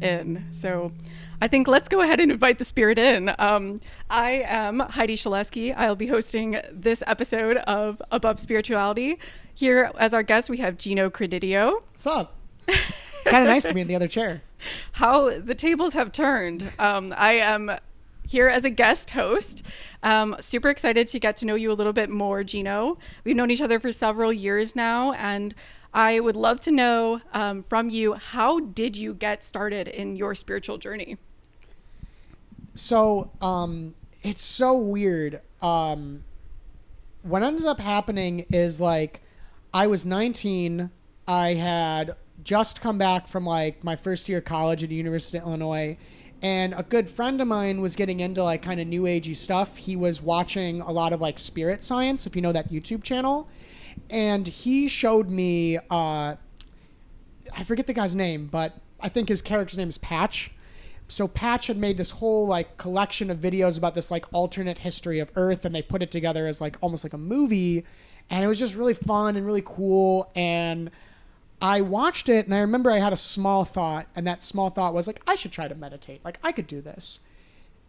in. So I think let's go ahead and invite the spirit in. I am Heidi Shaleski. I'll be hosting this episode of Above Spirituality. Here as our guest, we have Gino Credidio. What's up? It's kind of nice to be in the other chair. How the tables have turned. I am here as a guest host. Super excited to get to know you a little bit more, Gino. We've known each other for several years now, and I would love to know from you, how did you get started in your spiritual journey? So, it's so weird. What ends up happening is like, I was 19. I had just come back from like my first year of college at the University of Illinois. And a good friend of mine was getting into like kind of new agey stuff. He was watching a lot of like Spirit Science, if you know that YouTube channel. And he showed me, I forget the guy's name, but I think his character's name is Patch. So Patch had made this whole like collection of videos about this like alternate history of Earth, and they put it together as like almost like a movie. And it was just really fun and really cool. And I watched it, and I remember I had a small thought, and that small thought was like, I should try to meditate. Like, I could do this.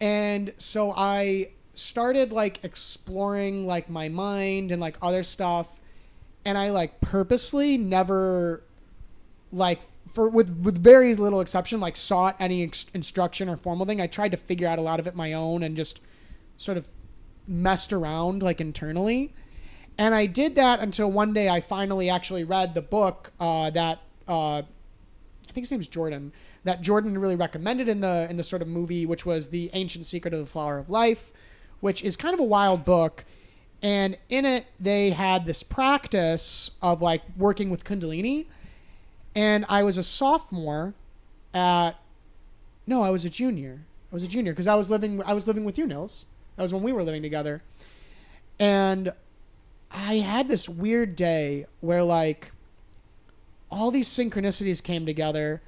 And so I started like exploring like my mind and like other stuff. And I like purposely never like with very little exception, like sought any instruction or formal thing. I tried to figure out a lot of it my own and just sort of messed around like internally. And I did that until one day I finally actually read the book that I think his name is Jordan, that Jordan really recommended in the sort of movie, which was The Ancient Secret of the Flower of Life, which is kind of a wild book. And in it, they had this practice of like working with Kundalini. And I was a sophomore I was a junior. I was a junior because I was living with you, Nils. That was when we were living together. And I had this weird day where like all these synchronicities came together,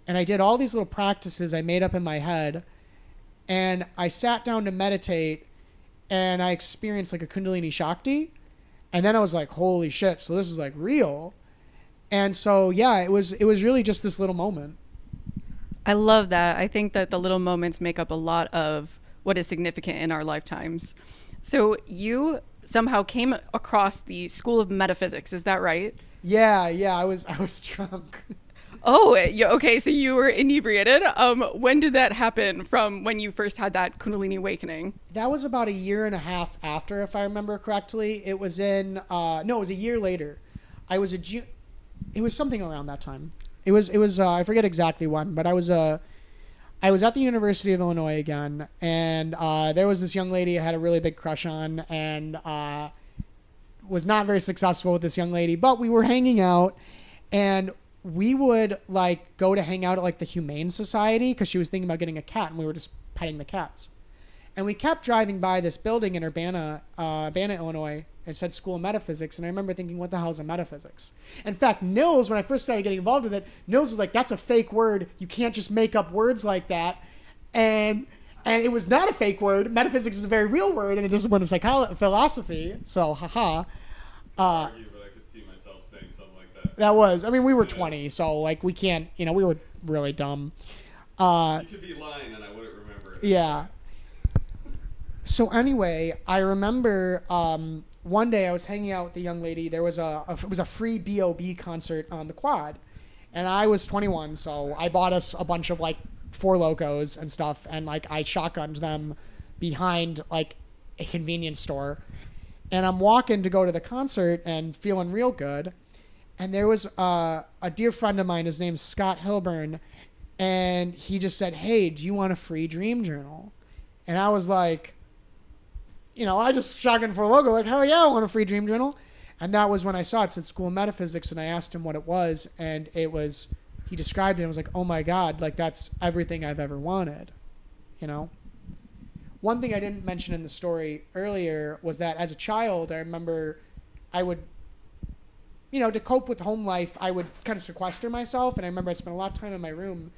and I did all these little practices I made up in my head, and I sat down to meditate, and I experienced like a Kundalini Shakti, and then I was like, holy shit, so this is like real. And so yeah, it was really just this little moment. I love that. I think that the little moments make up a lot of what is significant in our lifetimes. So you somehow came across the School of Metaphysics, is that right? Yeah, I was drunk. Oh, okay. So you were inebriated. When did that happen? From when you first had that Kundalini awakening? That was about a year and a half after, if I remember correctly. It was it was a year later. It was something around that time. It was I forget exactly when, but I was at the University of Illinois again, and there was this young lady I had a really big crush on, and was not very successful with this young lady, but we were hanging out, and we would like go to hang out at like the Humane Society because she was thinking about getting a cat, and we were just petting the cats. And we kept driving by this building in Urbana, Illinois. It said School of Metaphysics, and I remember thinking, what the hell is a metaphysics? In fact, Nils, when I first started getting involved with it, Nils was like, that's a fake word. You can't just make up words like that. And it was not a fake word. Metaphysics is a very real word, and a discipline of philosophy. So, haha. Argue, but I could see myself saying something like that. That was, I mean, we were 20, so like we can't, we were really dumb. You could be lying, and I wouldn't remember it. Yeah. So anyway, I remember one day I was hanging out with the young lady. There was it was a free B.O.B. concert on the Quad, and I was 21, so I bought us a bunch of like Four Locos and stuff, and like I shotgunned them behind like a convenience store, and I'm walking to go to the concert and feeling real good, and there was a dear friend of mine. His name's Scott Hilburn, and he just said, "Hey, do you want a free dream journal?" And I was like, I just shotgunned for a logo, like, hell yeah, I want a free dream journal. And that was when I saw it. It said School of Metaphysics, and I asked him what it was, and he described it, and I was like, oh my God, like, that's everything I've ever wanted, One thing I didn't mention in the story earlier was that as a child, I remember I would, to cope with home life, I would kind of sequester myself, and I remember I spent a lot of time in my room,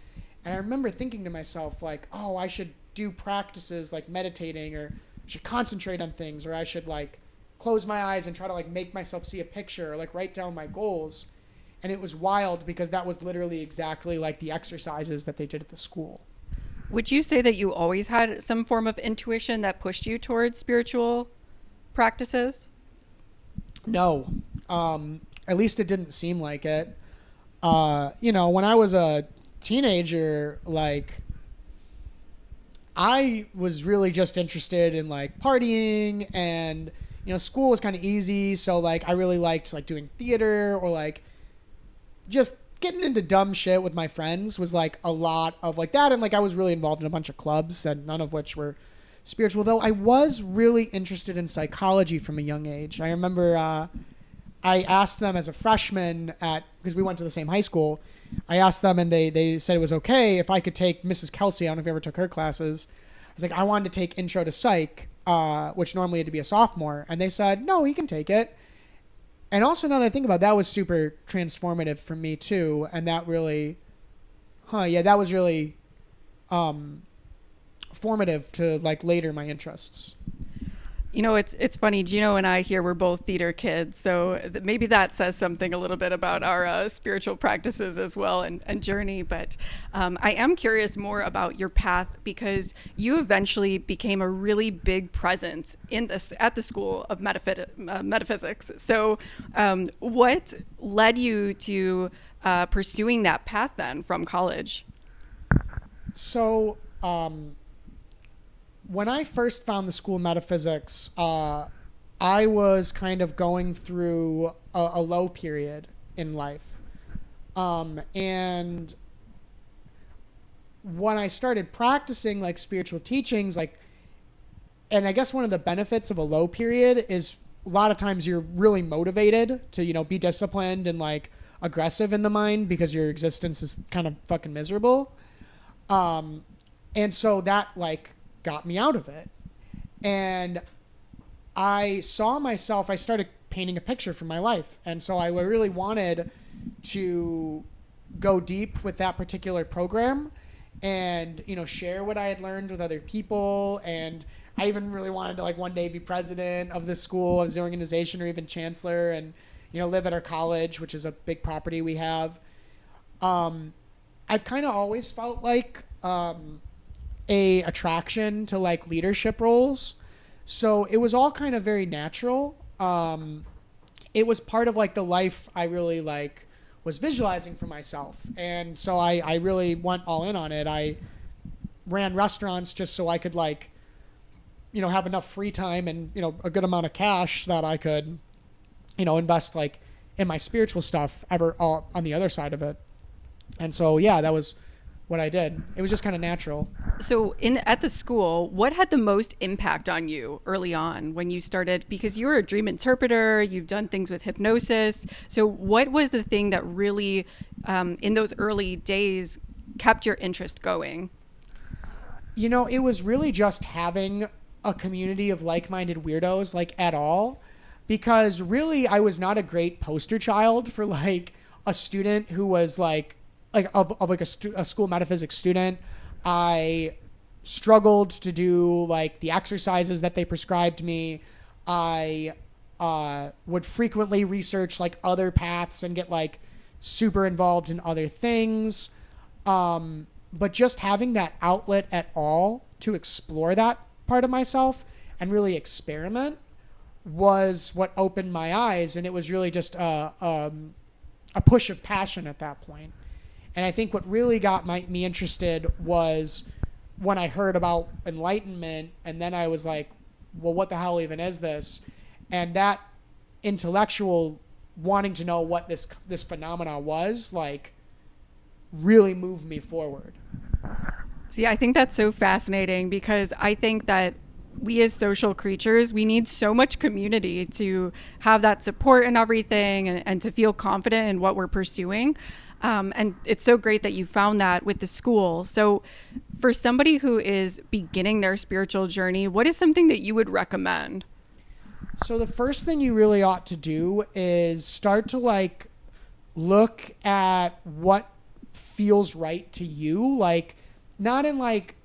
and I remember thinking to myself, like, oh, I should do practices like meditating, or should concentrate on things, or I should like close my eyes and try to like make myself see a picture, or like write down my goals. And it was wild because that was literally exactly like the exercises that they did at the school. Would you say that you always had some form of intuition that pushed you towards spiritual practices? No. At least it didn't seem like it. When I was a teenager, like, I was really just interested in like partying, and school was kind of easy, so like I really liked like doing theater, or like just getting into dumb shit with my friends was like a lot of like that. And like I was really involved in a bunch of clubs, and none of which were spiritual, though I was really interested in psychology from a young age. I remember I asked them as a freshman because we went to the same high school. I asked them, and they said it was okay if I could take Mrs. Kelsey. I don't know if you ever took her classes. I was like, I wanted to take Intro to Psych, which normally had to be a sophomore. And they said, no, he can take it. And also, now that I think about it, that was super transformative for me too. And that really, that was really formative to like later my interests. It's funny. Gino and I here, we're both theater kids, so maybe that says something a little bit about our spiritual practices as well, and journey. But I am curious more about your path, because you eventually became a really big presence at the School of Metaphysics. So what led you to pursuing that path then from college? So when I first found the School of Metaphysics, I was kind of going through a low period in life. And when I started practicing like spiritual teachings, and I guess one of the benefits of a low period is a lot of times you're really motivated to, be disciplined and like aggressive in the mind because your existence is kind of fucking miserable. And so that like got me out of it. And I started painting a picture for my life. And so I really wanted to go deep with that particular program and, share what I had learned with other people. And I even really wanted to like one day be president of the school as the organization, or even chancellor, and, live at our college, which is a big property we have. I've kind of always felt like, a attraction to like leadership roles. So it was all kind of very natural. It was part of like the life I really like was visualizing for myself. And so I really went all in on it. I ran restaurants just so I could like, have enough free time and, a good amount of cash that I could, invest like in my spiritual stuff all on the other side of it. And so, yeah, that was what I did. It was just kind of natural. So at the school, what had the most impact on you early on when you started? Because you're a dream interpreter, you've done things with hypnosis. So what was the thing that really, in those early days, kept your interest going? It was really just having a community of like-minded weirdos, like at all. Because really, I was not a great poster child for like a student who was like a school metaphysics student. I struggled to do like the exercises that they prescribed me. I would frequently research like other paths and get like super involved in other things. But just having that outlet at all to explore that part of myself and really experiment was what opened my eyes. And it was really just a push of passion at that point. And I think what really got me interested was when I heard about enlightenment, and then I was like, well, what the hell even is this? And that intellectual wanting to know what this phenomena was, like, really moved me forward. See, I think that's so fascinating, because I think that we as social creatures, we need so much community to have that support and everything, and to feel confident in what we're pursuing. And it's so great that you found that with the school. So for somebody who is beginning their spiritual journey, what is something that you would recommend? So the first thing you really ought to do is start to like look at what feels right to you. Like, not in like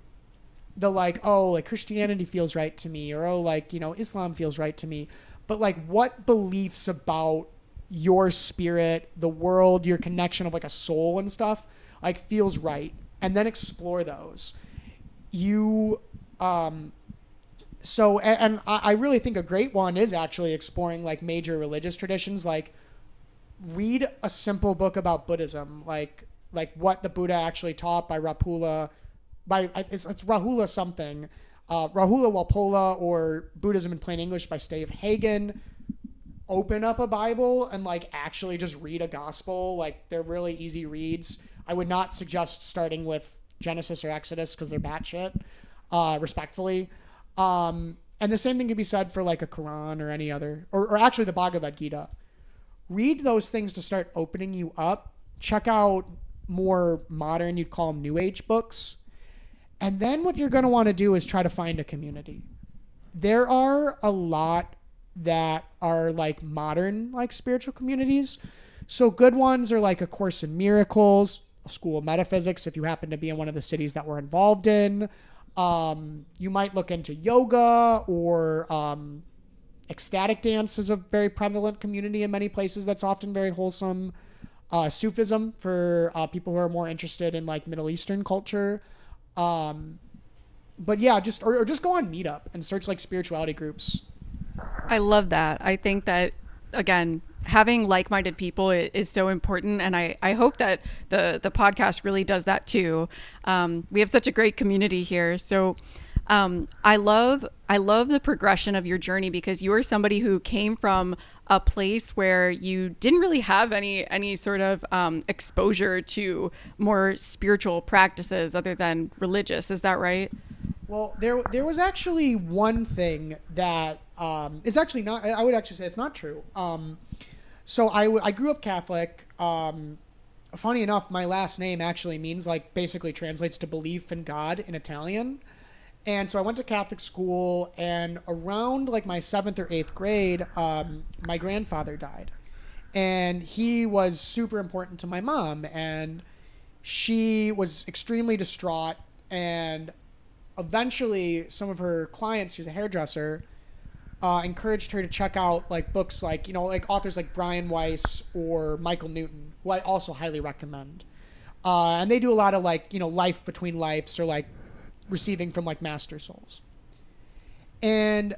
the like, oh, like Christianity feels right to me, or oh, like, Islam feels right to me, but like what beliefs about your spirit, the world, your connection of like a soul and stuff, like feels right. And then explore those. I really think a great one is actually exploring like major religious traditions. Like read a simple book about Buddhism, like what the Buddha actually taught by Rapula, it's Rahula something, Rahula Walpola, or Buddhism in Plain English by Stave Hagen. Open up a Bible and like actually just read a gospel. Like they're really easy reads. I would not suggest starting with Genesis or Exodus because they're batshit, respectfully. And the same thing could be said for like a Quran or any other, or actually the Bhagavad Gita. Read those things to start opening you up. Check out more modern, you'd call them New Age books. And then what you're going to want to do is try to find a community. There are a lot that are like modern, like spiritual communities. So good ones are like A Course in Miracles, a School of Metaphysics, if you happen to be in one of the cities that we're involved in. You might look into yoga, or ecstatic dance is a very prevalent community in many places that's often very wholesome. Sufism for people who are more interested in like Middle Eastern culture. But yeah, just go on Meetup and search like spirituality groups. I love that. I think that, again, having like-minded people is so important, and I hope that the podcast really does that too. We have such a great community here, so I love the progression of your journey, because you are somebody who came from a place where you didn't really have any sort of exposure to more spiritual practices other than religious. Is that right? Well, there was actually one thing that it's actually not. I would actually say it's not true. So I grew up Catholic. Funny enough, my last name actually means like basically translates to belief in God in Italian. And so I went to Catholic school, and around like my 7th or 8th grade, my grandfather died. And he was super important to my mom, and she was extremely distraught. And eventually some of her clients, she's a hairdresser, encouraged her to check out like books like, like authors like Brian Weiss or Michael Newton, who I also highly recommend. And they do a lot of like, life between lives, or like receiving from like master souls. And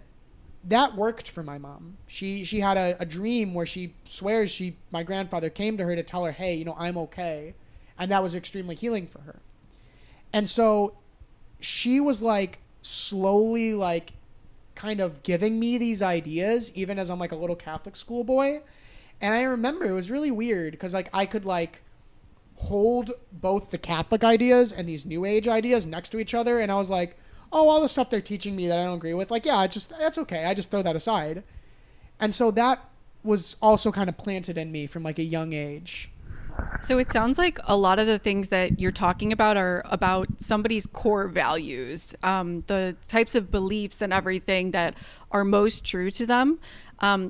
that worked for my mom. She had a dream where she swears my grandfather came to her to tell her, hey, I'm okay. And that was extremely healing for her. And so she was like slowly like kind of giving me these ideas, even as I'm like a little Catholic schoolboy. And I remember it was really weird because like I could like hold both the Catholic ideas and these New Age ideas next to each other. And I was like, oh, all the stuff they're teaching me that I don't agree with, like, yeah, that's okay. I just throw that aside. And so that was also kind of planted in me from like a young age. So it sounds like a lot of the things that you're talking about are about somebody's core values, the types of beliefs and everything that are most true to them.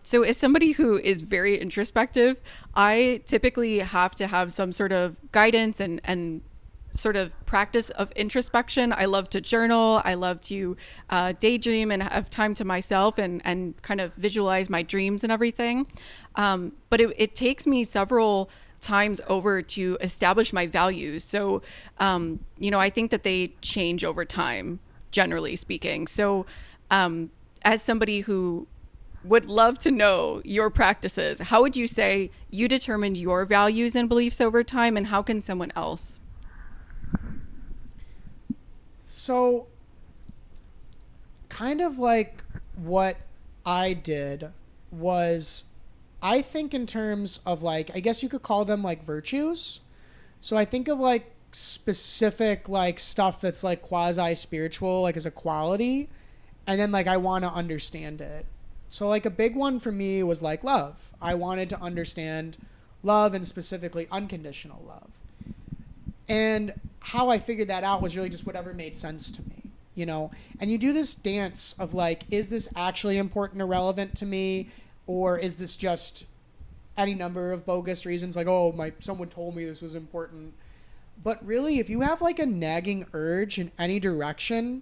So as somebody who is very introspective, I typically have to have some sort of guidance and sort of practice of introspection. I love to journal. I love to daydream and have time to myself and kind of visualize my dreams and everything. But it takes me several times over to establish my values. So, I think that they change over time, generally speaking. So, as somebody who would love to know your practices, how would you say you determined your values and beliefs over time, and how can someone else? So, kind of like what I did was, I think in terms of like, I guess you could call them like virtues. So I think of like specific like stuff that's like quasi spiritual, like as a quality. And then like I want to understand it. So like a big one for me was like love. I wanted to understand love, and specifically unconditional love. And how I figured that out was really just whatever made sense to me, And you do this dance of like, is this actually important or relevant to me? Or is this just any number of bogus reasons? Like, oh, someone told me this was important. But really, if you have like a nagging urge in any direction,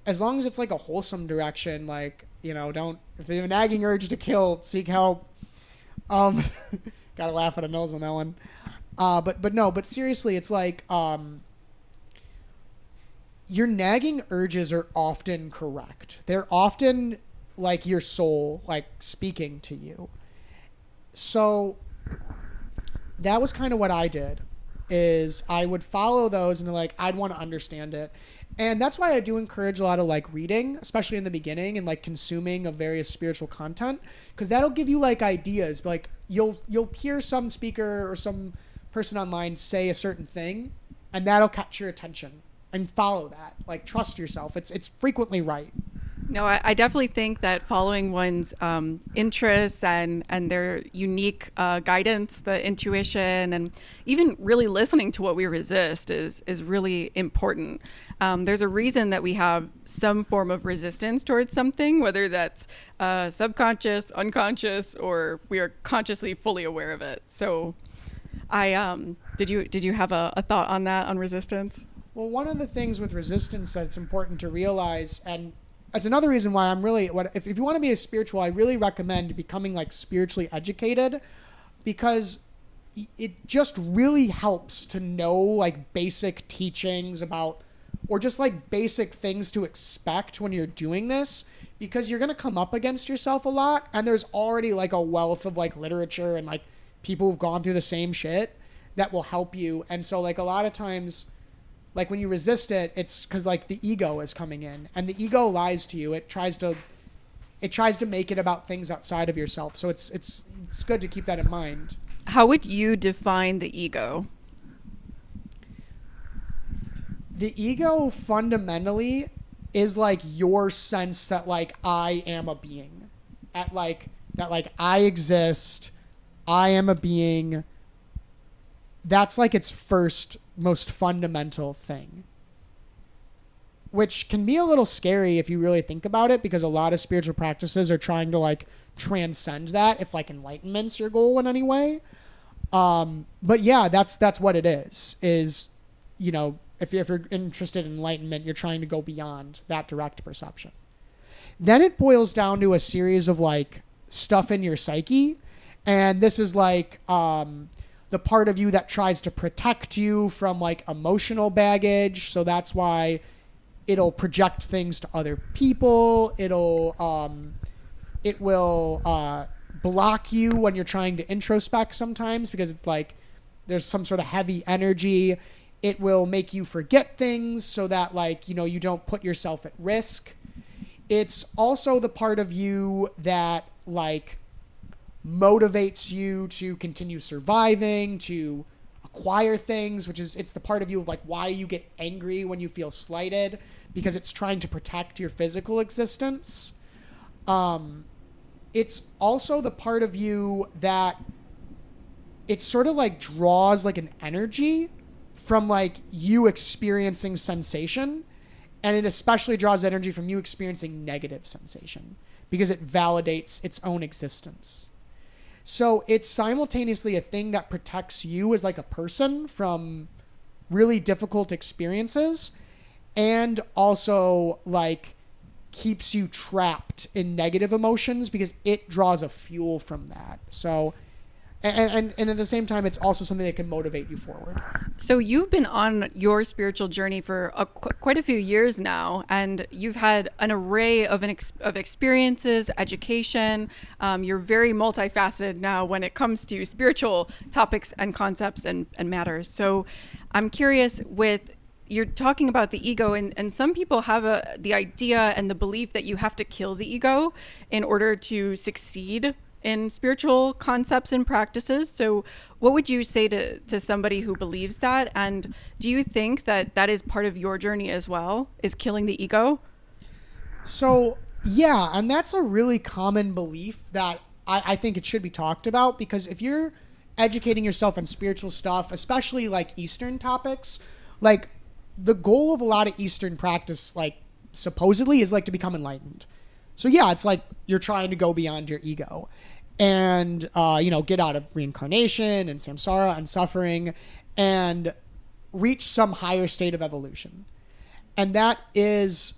as long as it's like a wholesome direction, like, if you have a nagging urge to kill, seek help. Um, gotta laugh at a nose on that one. But seriously, it's like your nagging urges are often correct. They're often like your soul, like speaking to you. So that was kind of what I did. Is I would follow those and like I'd want to understand it. And that's why I do encourage a lot of like reading, especially in the beginning, and like consuming of various spiritual content, because that'll give you like ideas. Like you'll hear some speaker or some person online say a certain thing, and that'll catch your attention, and follow that. Like trust yourself. It's frequently right. No, I definitely think that following one's interests and their unique guidance, the intuition, and even really listening to what we resist is really important. There's a reason that we have some form of resistance towards something, whether that's subconscious, unconscious, or we are consciously fully aware of it. So, did you have a thought on that, on resistance? Well, one of the things with resistance that's important to realize, and that's another reason why I'm really, if you want to be a spiritual, I really recommend becoming like spiritually educated, because it just really helps to know like basic teachings about, or just like basic things to expect when you're doing this, because you're going to come up against yourself a lot. And there's already like a wealth of like literature and like people who've gone through the same shit that will help you. And so like a lot of times, like when you resist it, it's because like the ego is coming in, and the ego lies to you. It tries to make it about things outside of yourself. So it's good to keep that in mind. How would you define the ego? The ego fundamentally is like your sense that like I am a being, at like that like I exist, I am a being. That's like its first most fundamental thing, which can be a little scary if you really think about it, because a lot of spiritual practices are trying to like transcend that, if like enlightenment's your goal in any way. But yeah, that's what it is, you know, if you're interested in enlightenment, you're trying to go beyond that direct perception. Then it boils down to a series of like stuff in your psyche, and this is like the part of you that tries to protect you from like emotional baggage. So that's why it'll project things to other people. It will block you when you're trying to introspect sometimes, because it's like there's some sort of heavy energy. It will make you forget things so that like, you know, you don't put yourself at risk. It's also the part of you that like motivates you to continue surviving, to acquire things, which is, it's the part of you of like why you get angry when you feel slighted, because it's trying to protect your physical existence. It's also the part of you that it sort of like draws like an energy from like you experiencing sensation, and it especially draws energy from you experiencing negative sensation, because it validates its own existence. So it's simultaneously a thing that protects you as like a person from really difficult experiences, and also like keeps you trapped in negative emotions, because it draws a fuel from that. So and at the same time, it's also something that can motivate you forward. So you've been on your spiritual journey for quite a few years now, and you've had an array of experiences, education. You're very multifaceted now when it comes to spiritual topics and concepts and matters. So I'm curious, you're talking about the ego, and some people have the idea and the belief that you have to kill the ego in order to succeed in spiritual concepts and practices. So what would you say to somebody who believes that? And do you think that is part of your journey as well, is killing the ego? So yeah, and that's a really common belief that I think it should be talked about, because if you're educating yourself on spiritual stuff, especially like Eastern topics, like the goal of a lot of Eastern practice, like supposedly, is like to become enlightened. So yeah, it's like you're trying to go beyond your ego and, get out of reincarnation and samsara and suffering and reach some higher state of evolution. And that is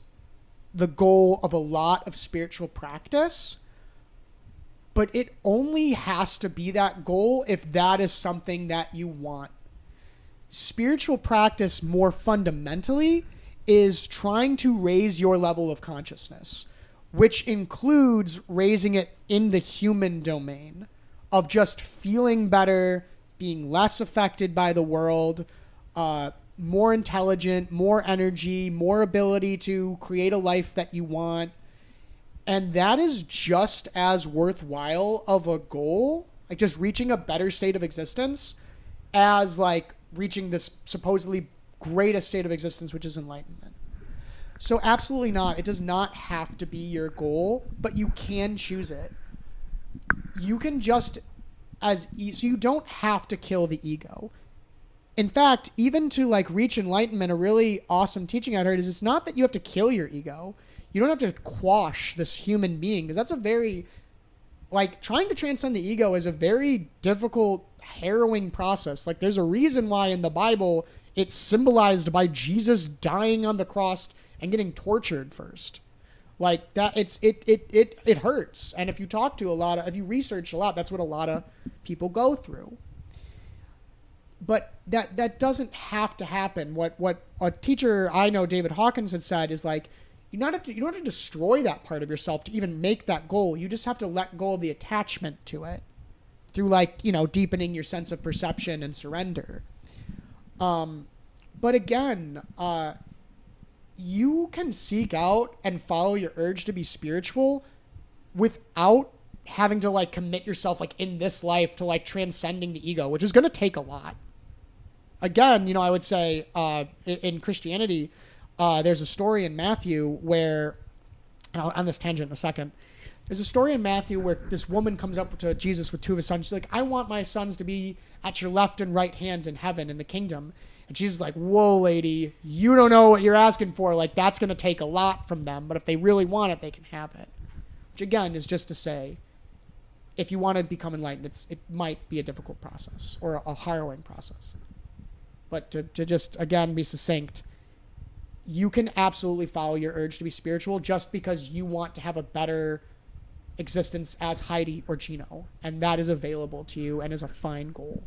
the goal of a lot of spiritual practice. but it only has to be that goal if that is something that you want. Spiritual practice, more fundamentally, is trying to raise your level of consciousness, which includes raising it in the human domain of just feeling better, being less affected by the world, more intelligent, more energy, more ability to create a life that you want. And that is just as worthwhile of a goal, like just reaching a better state of existence, as like reaching this supposedly greatest state of existence, which is enlightenment. So absolutely not. It does not have to be your goal, but you can choose it. You can just so you don't have to kill the ego. In fact, even to like reach enlightenment, a really awesome teaching I heard is it's not that you have to kill your ego. You don't have to quash this human being, because that's a very, like, trying to transcend the ego is a very difficult, harrowing process. Like, there's a reason why in the Bible it's symbolized by Jesus dying on the cross and getting tortured first. Like that, it hurts. And if you talk to if you research a lot, that's what a lot of people go through. But that doesn't have to happen. What a teacher I know, David Hawkins, had said is like, you don't have to destroy that part of yourself to even make that goal. You just have to let go of the attachment to it through, like, deepening your sense of perception and surrender. But again, you can seek out and follow your urge to be spiritual without having to like commit yourself like in this life to like transcending the ego, which is going to take a lot. Again, I would say in Christianity, there's a story in Matthew where, and I'll on this tangent in a second, there's a story in Matthew where this woman comes up to Jesus with two of his sons. She's like, I want my sons to be at your left and right hand in heaven in the kingdom. And Jesus is like, whoa, lady, you don't know what you're asking for. Like, that's going to take a lot from them. But if they really want it, they can have it. Which, again, is just to say, if you want to become enlightened, it might be a difficult process or a harrowing process. But to just, again, be succinct, you can absolutely follow your urge to be spiritual just because you want to have a better existence as Heidi or Gino. And that is available to you and is a fine goal.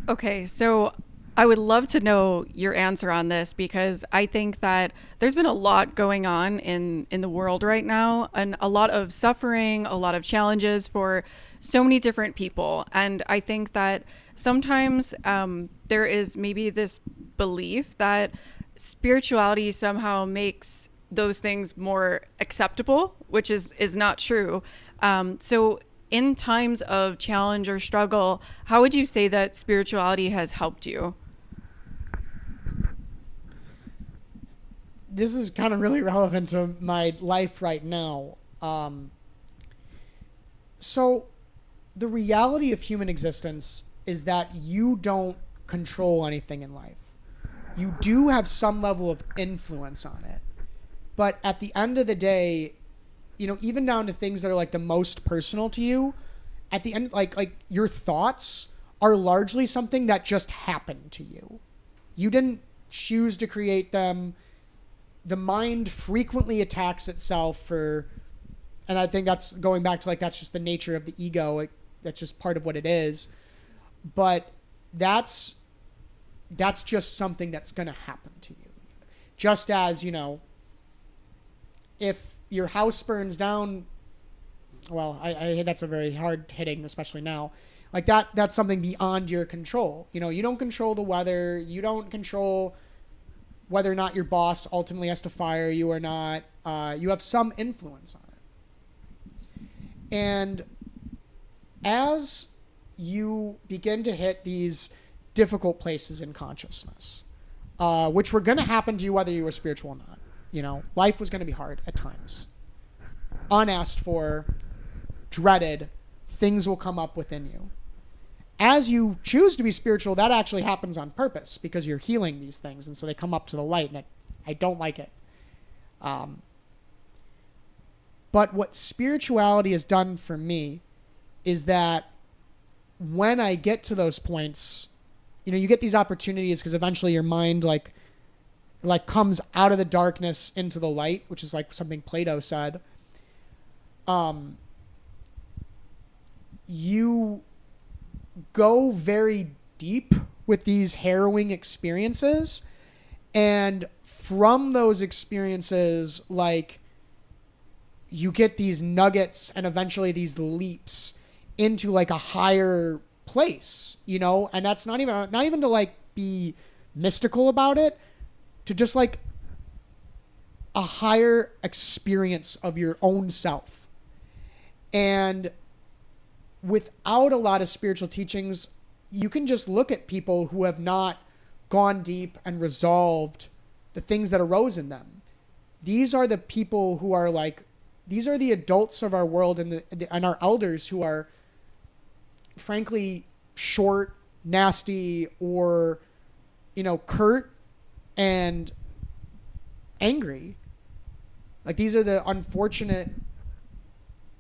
Okay, so I would love to know your answer on this, because I think that there's been a lot going on in the world right now, and a lot of suffering, a lot of challenges for so many different people. And I think that sometimes there is maybe this belief that spirituality somehow makes those things more acceptable, which is not true. So in times of challenge or struggle, how would you say that spirituality has helped you? This is kind of really relevant to my life right now. So the reality of human existence is that you don't control anything in life. You do have some level of influence on it. But at the end of the day, even down to things that are like the most personal to you, at the end, like your thoughts are largely something that just happened to you. You didn't choose to create them. The mind frequently attacks itself and I think that's going back to like, that's just the nature of the ego. That's just part of what it is. But that's just something that's going to happen to you. Just as, if your house burns down, well, I that's a very hard hitting, especially now. Like that's something beyond your control. You don't control the weather. You don't control whether or not your boss ultimately has to fire you or not. You have some influence on it. And as you begin to hit these difficult places in consciousness, which were going to happen to you whether you were spiritual or not. Life was going to be hard at times. Unasked for, dreaded, things will come up within you. As you choose to be spiritual, that actually happens on purpose because you're healing these things, and so they come up to the light, and I don't like it. But what spirituality has done for me is that when I get to those points, you get these opportunities because eventually your mind like comes out of the darkness into the light, which is like something Plato said. you go very deep with these harrowing experiences, and from those experiences, like, you get these nuggets and eventually these leaps into like a higher place, you know? And that's not even to like be mystical about it, to just like a higher experience of your own self. And without a lot of spiritual teachings, you can just look at people who have not gone deep and resolved the things that arose in them. These are the people who are like, these are the adults of our world, and our elders who are frankly short, nasty, or, you know, curt and angry. Like, these are the unfortunate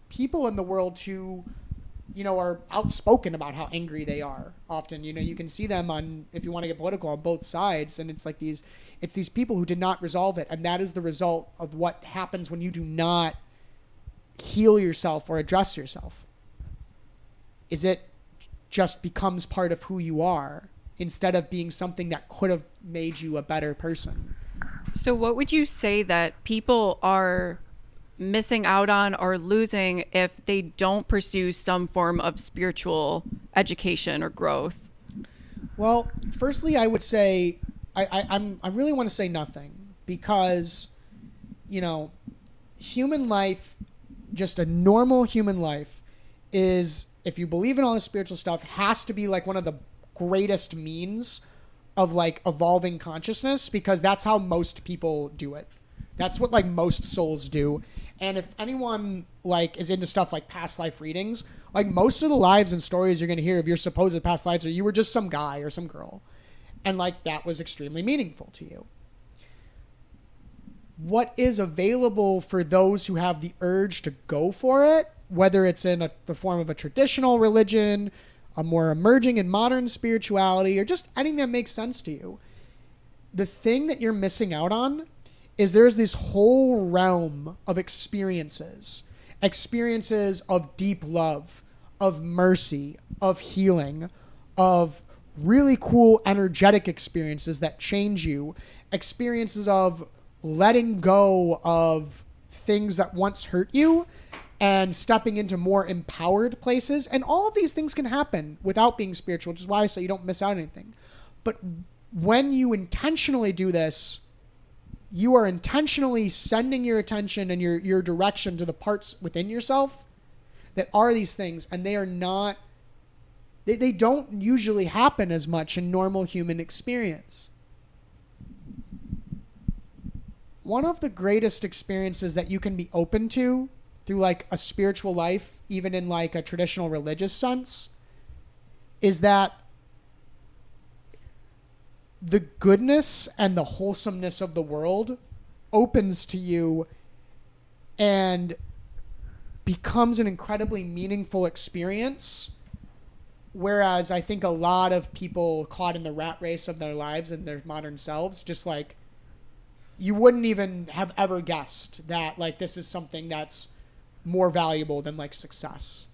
people in the world who, you know, are outspoken about how angry they are often. You know, you can see them on, if you want to get political, on both sides, and it's like these people who did not resolve it, and that is the result of what happens when you do not heal yourself or address yourself. Is it just becomes part of who you are instead of being something that could have made you a better person. So what would you say that people are missing out on or losing if they don't pursue some form of spiritual education or growth? Well, firstly, I would say I really want to say nothing, because, you know, human life, just a normal human life, is, if you believe in all this spiritual stuff, has to be like one of the greatest means of like evolving consciousness, because that's how most people do it. That's what like most souls do. And if anyone like is into stuff like past life readings, like most of the lives and stories you're going to hear of your supposed past lives are you were just some guy or some girl, and like that was extremely meaningful to you. What is available for those who have the urge to go for it, whether it's in the form of a traditional religion, a more emerging and modern spirituality, or just anything that makes sense to you, the thing that you're missing out on is there's this whole realm of experiences of deep love, of mercy, of healing, of really cool energetic experiences that change you, experiences of letting go of things that once hurt you and stepping into more empowered places. And all of these things can happen without being spiritual, which is why I say you don't miss out on anything. But when you intentionally do this, you are intentionally sending your attention and your direction to the parts within yourself that are these things, and they are not, they don't usually happen as much in normal human experience. One of the greatest experiences that you can be open to through like a spiritual life, even in like a traditional religious sense, is that the goodness and the wholesomeness of the world opens to you and becomes an incredibly meaningful experience. Whereas I think a lot of people caught in the rat race of their lives and their modern selves, just like, you wouldn't even have ever guessed that like this is something that's more valuable than like success.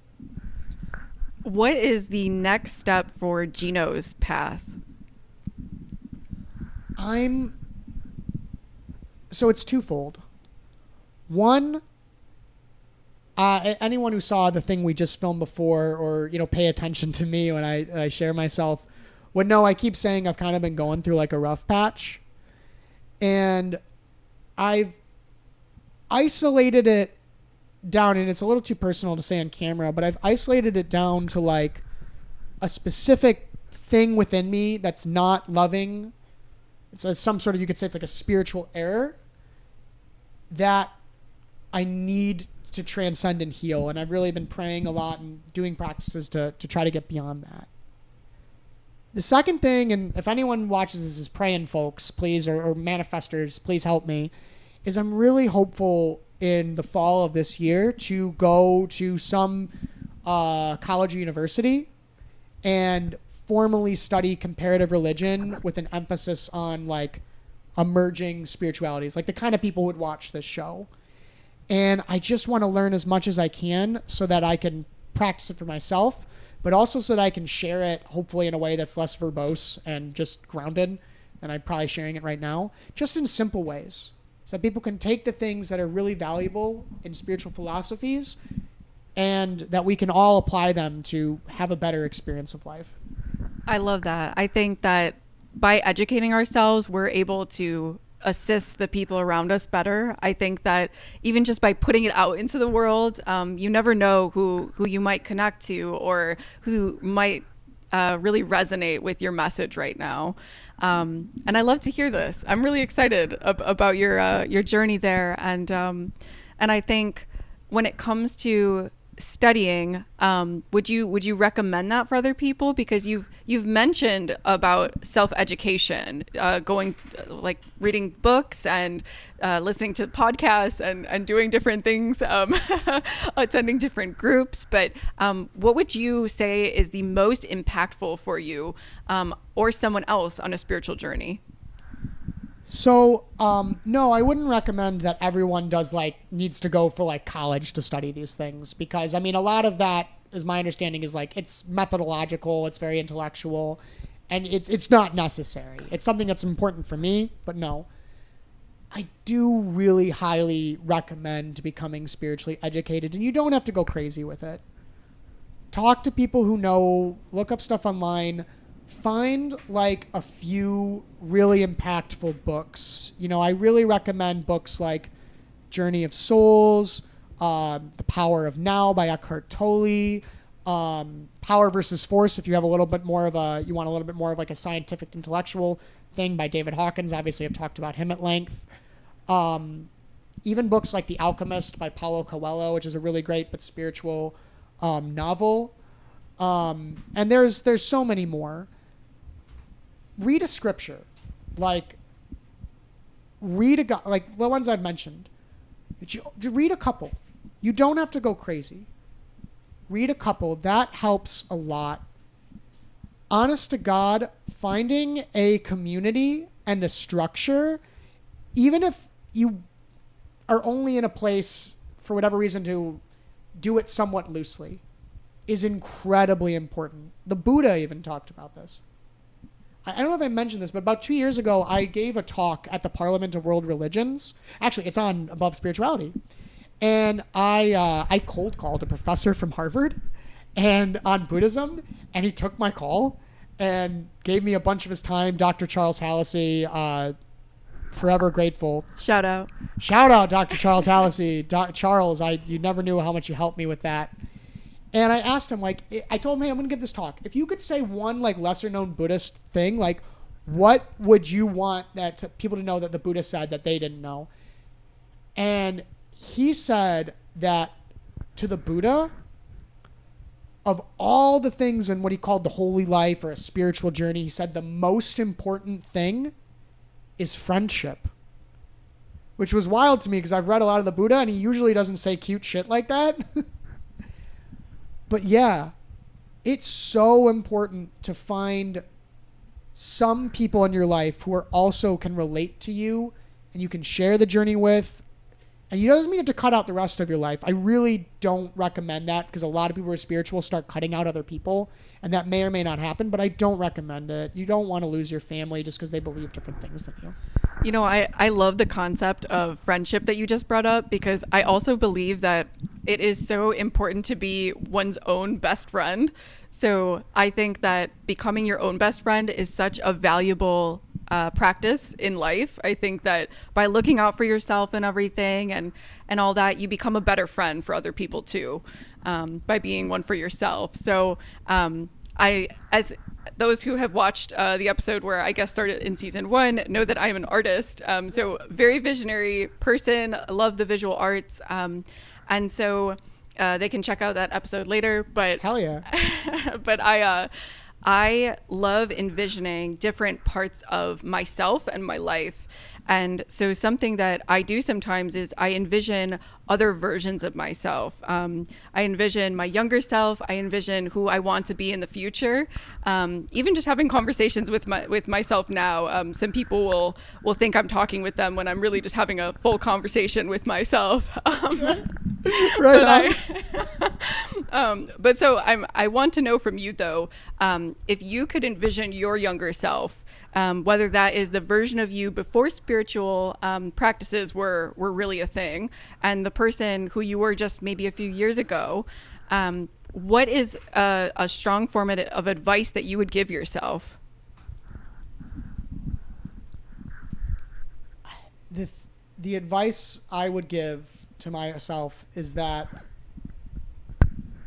What is the next step for Gino's path? So it's twofold. One, anyone who saw the thing we just filmed before, or, you know, pay attention to me when I share myself, would know I keep saying I've kind of been going through like a rough patch. And I've isolated it down, and it's a little too personal to say on camera, but I've isolated it down to like a specific thing within me that's not loving. It's some sort of, you could say it's like a spiritual error that I need to transcend and heal. And I've really been praying a lot and doing practices to try to get beyond that. The second thing, and if anyone watches this is praying folks, please, or manifestors, please help me, is I'm really hopeful in the fall of this year to go to some college or university and formally study comparative religion with an emphasis on like emerging spiritualities, like the kind of people who would watch this show. And I just want to learn as much as I can so that I can practice it for myself, but also so that I can share it, hopefully in a way that's less verbose and just grounded than I'm probably sharing it right now, just in simple ways. So that people can take the things that are really valuable in spiritual philosophies and that we can all apply them to have a better experience of life. I love that. I think that by educating ourselves, we're able to assist the people around us better. I think that even just by putting it out into the world, you never know who you might connect to or who might really resonate with your message right now. And I love to hear this. I'm really excited about your journey there. And I think when it comes to studying, would you recommend that for other people? Because you've mentioned about self-education, going like reading books and listening to podcasts and doing different things, attending different groups. But what would you say is the most impactful for you or someone else on a spiritual journey? So, no, I wouldn't recommend that everyone needs to go for like college to study these things, because I mean, a lot of that, is my understanding, is like, it's methodological, it's very intellectual, and it's not necessary. It's something that's important for me, but no. I do really highly recommend becoming spiritually educated, and you don't have to go crazy with it. Talk to people who know, look up stuff online. Find like a few really impactful books. You know, I really recommend books like Journey of Souls, The Power of Now by Eckhart Tolle, Power versus Force if you have you want a little bit more of like a scientific intellectual thing, by David Hawkins. Obviously, I've talked about him at length. Even books like The Alchemist by Paulo Coelho, which is a really great but spiritual novel. And there's so many more. Read a scripture, like like the ones I've mentioned. Read a couple. You don't have to go crazy. Read a couple. That helps a lot. Honest to God, finding a community and a structure, even if you are only in a place for whatever reason to do it somewhat loosely, is incredibly important. The Buddha even talked about this. I don't know if I mentioned this, but about 2 years ago, I gave a talk at the Parliament of World Religions. Actually, it's on Above Spirituality. And I cold called a professor from Harvard and on Buddhism, and he took my call and gave me a bunch of his time. Dr. Charles Hallisey, forever grateful. Shout out, Dr. Charles Hallisey. Charles, you never knew how much you helped me with that. And I asked him, like, I told him, hey, I'm going to give this talk. If you could say one, like, lesser-known Buddhist thing, like, what would you want people to know that the Buddha said that they didn't know? And he said that to the Buddha, of all the things in what he called the holy life or a spiritual journey, he said the most important thing is friendship. Which was wild to me, because I've read a lot of the Buddha, and he usually doesn't say cute shit like that. But yeah, it's so important to find some people in your life who also can relate to you and you can share the journey with. And you doesn't mean to cut out the rest of your life. I really don't recommend that, because a lot of people who are spiritual start cutting out other people, and that may or may not happen, but I don't recommend it. You don't want to lose your family just because they believe different things than you. You know, I love the concept of friendship that you just brought up, because I also believe that it is so important to be one's own best friend. So I think that becoming your own best friend is such a valuable practice in life. I think that by looking out for yourself and everything and all that, you become a better friend for other people too, by being one for yourself. So as those who have watched the episode where I guest started in season 1 know that I'm an artist. So very visionary person, love the visual arts. And so they can check out that episode later. But hell yeah. But I love envisioning different parts of myself and my life. And so something that I do sometimes is I envision other versions of myself. I envision my younger self. I envision who I want to be in the future. Even just having conversations with myself now, some people will think I'm talking with them when I'm really just having a full conversation with myself. Right. But so I want to know from you though, if you could envision your younger self, whether that is the version of you before spiritual practices were really a thing, and the person who you were just maybe a few years ago, what is a strong form of advice that you would give yourself? The advice I would give to myself is that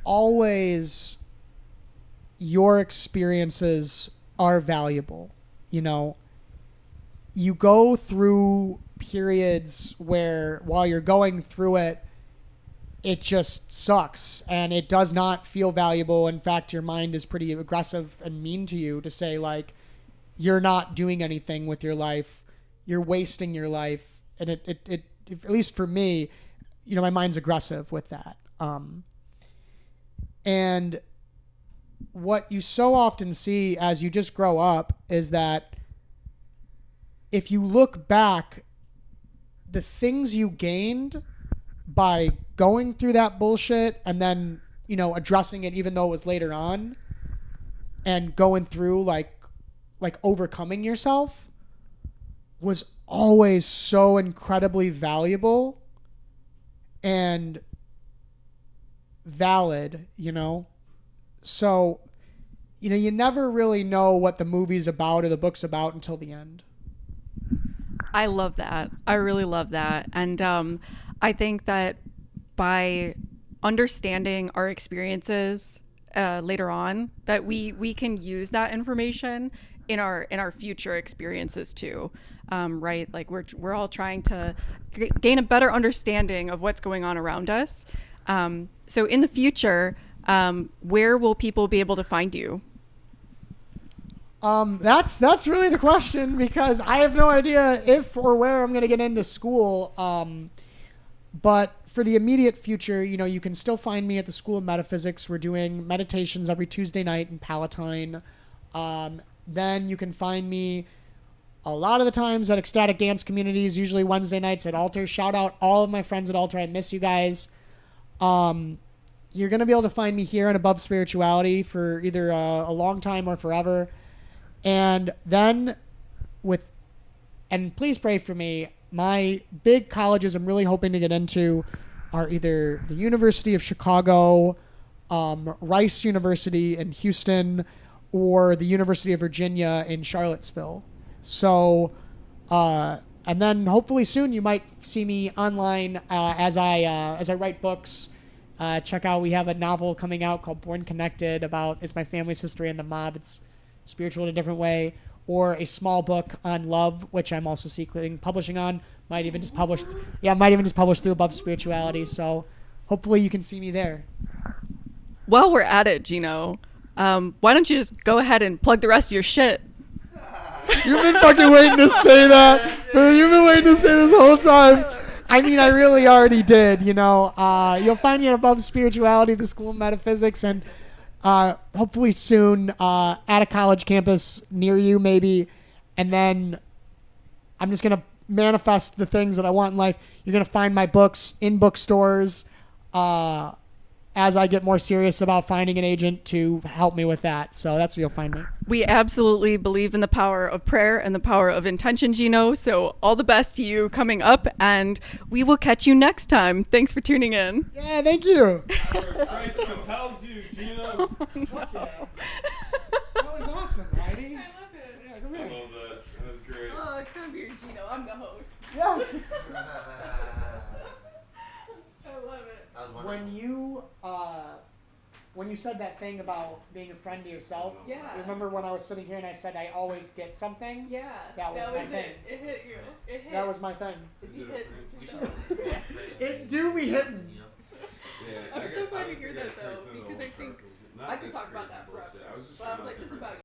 always your experiences are valuable. You know, you go through periods where while you're going through it, it just sucks and it does not feel valuable. In fact, your mind is pretty aggressive and mean to you to say, like, you're not doing anything with your life. You're wasting your life. And it at least for me, you know, my mind's aggressive with that. And what you so often see as you just grow up is that if you look back, the things you gained by going through that bullshit and then, you know, addressing it even though it was later on and going through like overcoming yourself was always so incredibly valuable and valid, you know? So, you know, you never really know what the movie's about or the book's about until the end. I love that. I really love that. And I think that by understanding our experiences later on, that we can use that information in our future experiences too. Right? Like we're all trying to gain a better understanding of what's going on around us. So in the future, where will people be able to find you? That's really the question, because I have no idea if or where I'm going to get into school. But for the immediate future, you know, you can still find me at the School of Metaphysics. We're doing meditations every Tuesday night in Palatine. Then you can find me a lot of the times at Ecstatic Dance Communities, usually Wednesday nights at Altar. Shout out all of my friends at Altar. I miss you guys. You're going to be able to find me here on Above Spirituality for either a long time or forever. And then and please pray for me, my big colleges I'm really hoping to get into are either the University of Chicago, Rice University in Houston, or the University of Virginia in Charlottesville. So, and then hopefully soon you might see me online as I write books. Check out, we have a novel coming out called Born Connected it's my family's history and the mob. It's spiritual in a different way. Or a small book on love, which I'm also secretly publishing on. Might even just publish through Above Spirituality. So hopefully you can see me there. While we're at it, Gino, why don't you just go ahead and plug the rest of your shit? You've been fucking waiting to say that. You've been waiting to say this whole time. I mean, I really already did, you know. You'll find me at Above Spirituality, the School of Metaphysics, and hopefully soon at a college campus near you, maybe. And then I'm just going to manifest the things that I want in life. You're going to find my books in bookstores as I get more serious about finding an agent to help me with that. So that's where you'll find me. We absolutely believe in the power of prayer and the power of intention, Gino. So all the best to you coming up, and we will catch you next time. Thanks for tuning in. Yeah, thank you. Christ compels you, Gino. Fuck yeah. That was awesome, Heidi. I love it. Yeah, come I here. love that. That was great. Oh, come here, Gino. I'm the host. Yes. I love it. When you said that thing about being a friend to yourself, Yeah. remember when I was sitting here and I said I always get something? Yeah. That was my thing. It hit you. It hit. That was my thing. You hit. It do be hitting. Yeah, I'm I so got- glad I to hear was that, thinking though, cartoon because old I think cartoon. Not I could this talk about crazy that forever. bullshit. I was just But I was trying like, this is different about